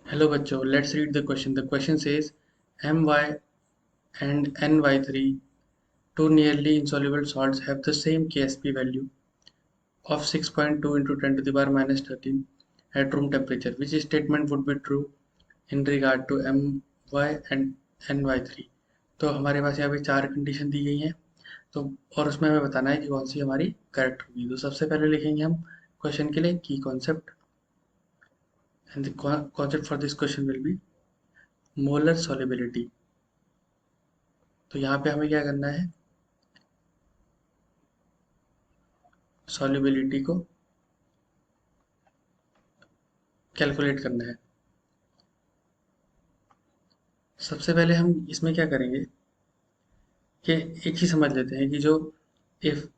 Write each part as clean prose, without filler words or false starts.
Hello बच्चों, let's read the question. The question says My and Ny3, two nearly insoluble salts, have the same Ksp value of 6.2 into 10 to the power minus 13 at room temperature. Which statement would be true in regard to My and Ny3? तो हमारे पास यहाँ पे चार condition दी गई हैं, तो और उसमें हमें बताना है कि कौन सी हमारी करेक्ट होगी। तो सबसे पहले लिखेंगे हम क्वेश्चन के लिए की concept, and the concept for this question will be molar solubility. तो यहाँ पे हमें क्या करना है, सॉल्युबिलिटी को कैलकुलेट करना है। सबसे पहले हम इसमें क्या करेंगे कि एक चीज समझ लेते हैं कि जो if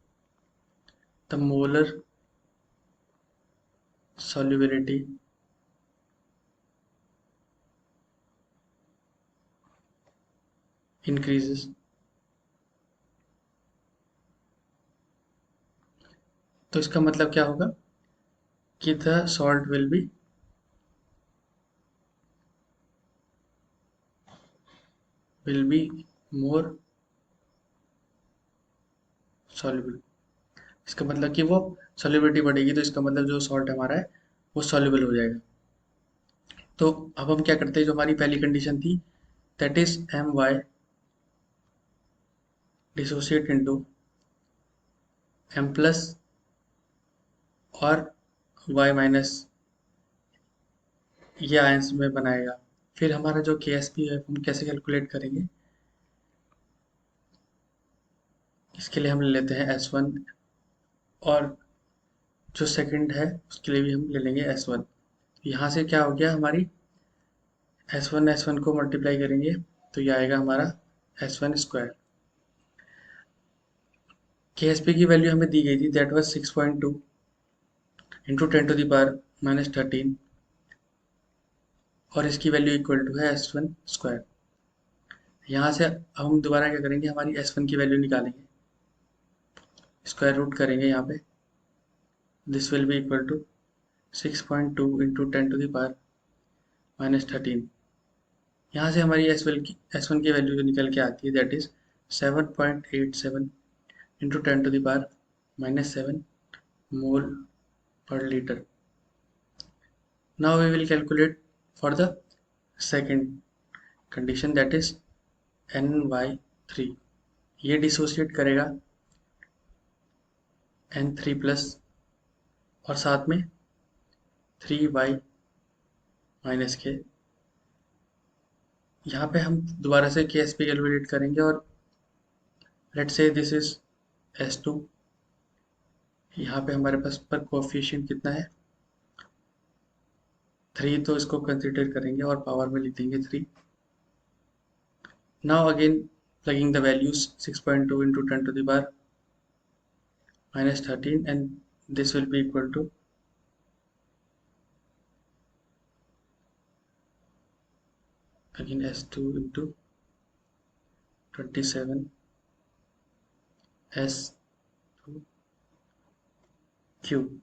the molar solubility increases, तो इसका मतलब क्या होगा कि the salt will be more soluble. इसका मतलब कि वो सॉल्युबिलिटी बढ़ेगी, तो इसका मतलब जो सॉल्ट हमारा है वो सॉल्युबल हो जाएगा। तो अब हम क्या करते हैं, जो हमारी पहली कंडीशन थी, that is My dissociate into M plus और Y माइनस, ये आयंस में बनाएगा। फिर हमारा जो Ksp है हम कैसे कैलकुलेट करेंगे, इसके लिए हम ले लेते हैं S1, और जो सेकंड है उसके लिए भी हम ले लेंगे S1। यहाँ से क्या हो गया, हमारी S1 को मल्टीप्लाई करेंगे तो ये आएगा हमारा S1 स्क्वायर। Ksp की वैल्यू हमें दी गई थी, that was 6.2 into 10 to the power minus 13, और इसकी वैल्यू इक्वल टू है S1 स्क्वायर। यहाँ से हम दोबारा क्या करेंगे, हमारी S1 की वैल्यू निकालेंगे, स्क्वायर रूट करेंगे यहाँ पे, this will be equal to 6.2 into 10 to the power minus 13। यहाँ से हमारी S1 की वैल्यू जो निकल के आती है, that is 7.87 into 10 to the power minus 7 mole per litre. Now we will calculate for the second condition, that is Ny3। ये डिसोसिएट करेगा N3 प्लस और साथ में 3Y माइनस के। यहाँ पे हम दोबारा से Ksp कैलकुलेट करेंगे, और लेट से दिस इज S2। यहाँ पे हमारे पास पर कोफिशिएंट कितना है, 3, तो इसको कंसिडर करेंगे और पावर में लिख देंगे 3। Now again plugging the values, 6.2 into 10 to the power minus 13, and this will be equal to again S2 into 27 S2 cube.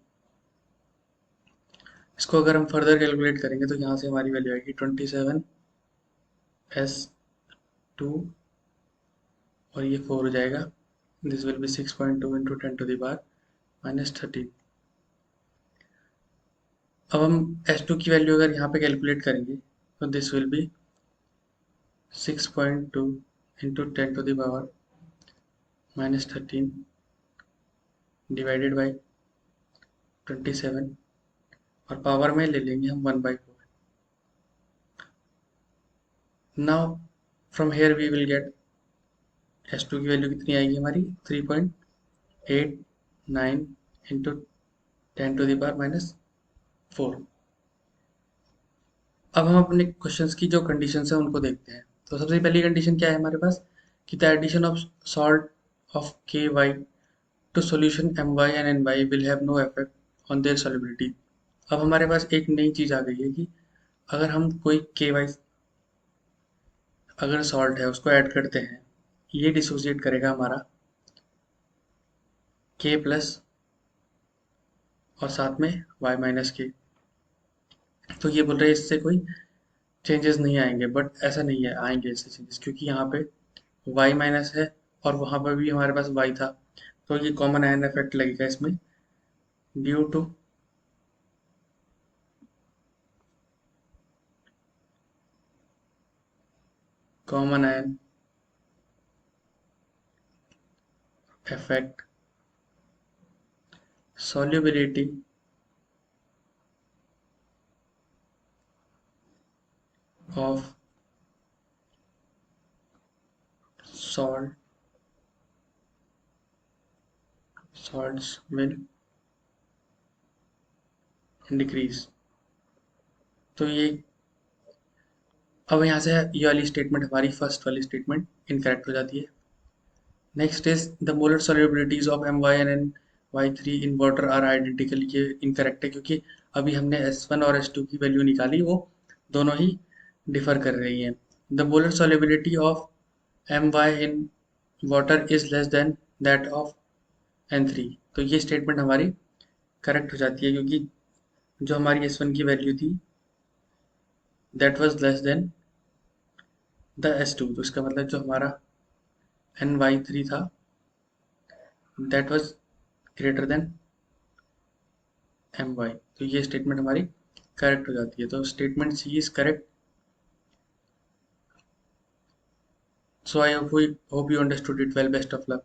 इसको अगर हम फर्दर कैलकुलेट करेंगे तो यहाँ से हमारी वैल्यू आएगी 27 S2, और ये 4 हो जाएगा, this will be 6.2 into 10 to the power minus 13। अब हम S2 की वैल्यू अगर यहाँ पे कैलकुलेट करेंगे तो this will be 6.2 into 10 to the power minus 13 divided by 27, और पावर में ले लेंगे हम 1/4। Now from here we will get S2 की वैल्यू कितनी आएगी हमारी, 3.89 into 10 to the power minus 4। अब हम अपने क्वेश्चंस की जो कंडीशंस है उनको देखते हैं। तो सबसे पहली कंडीशन क्या है हमारे पास, कि the addition of salt of KY to solution My and Ny will have no effect on their solubility. अब हमारे पास एक नई चीज आ गई है कि अगर हम कोई KY अगर सॉल्ट है उसको ऐड करते हैं, ये डिसोसिएट करेगा हमारा K प्लस और साथ में Y माइनस के। तो ये बोल रहे हैं इससे कोई चेंजेस नहीं आएंगे, बट ऐसा नहीं है, आएंगे ऐसे चेंजेस, क्योंकि यहाँ पे y माइनस है और वहाँ पर भी हमारे पास y था, तो ये कॉमन आयन इफेक्ट लगेगा इसमें due to common ion effect solubility of salt salts will decrease। तो ये अब यहाँ से ये वाली स्टेटमेंट, हमारी फर्स्ट वाली स्टेटमेंट इनकरेक्ट हो जाती है। Next is the molar solubilities of My and My3 in water are identical। ये इनकरेक्ट है क्योंकि अभी हमने S1 और S2 की वैल्यू निकाली, वो दोनों ही डिफर कर रही हैं। The molar solubility of My in water is less than that of N3। तो ये स्टेटमेंट हमारी करेक्ट हो जाती है, क्योंकि जो हमारी S1 की वैल्यू थी that was less than the S2, तो इसका मतलब जो हमारा NY3 था that was greater than My। तो ये स्टेटमेंट हमारी करेक्ट हो जाती है, तो statement C is correct. So I hope you understood it well. Best of luck.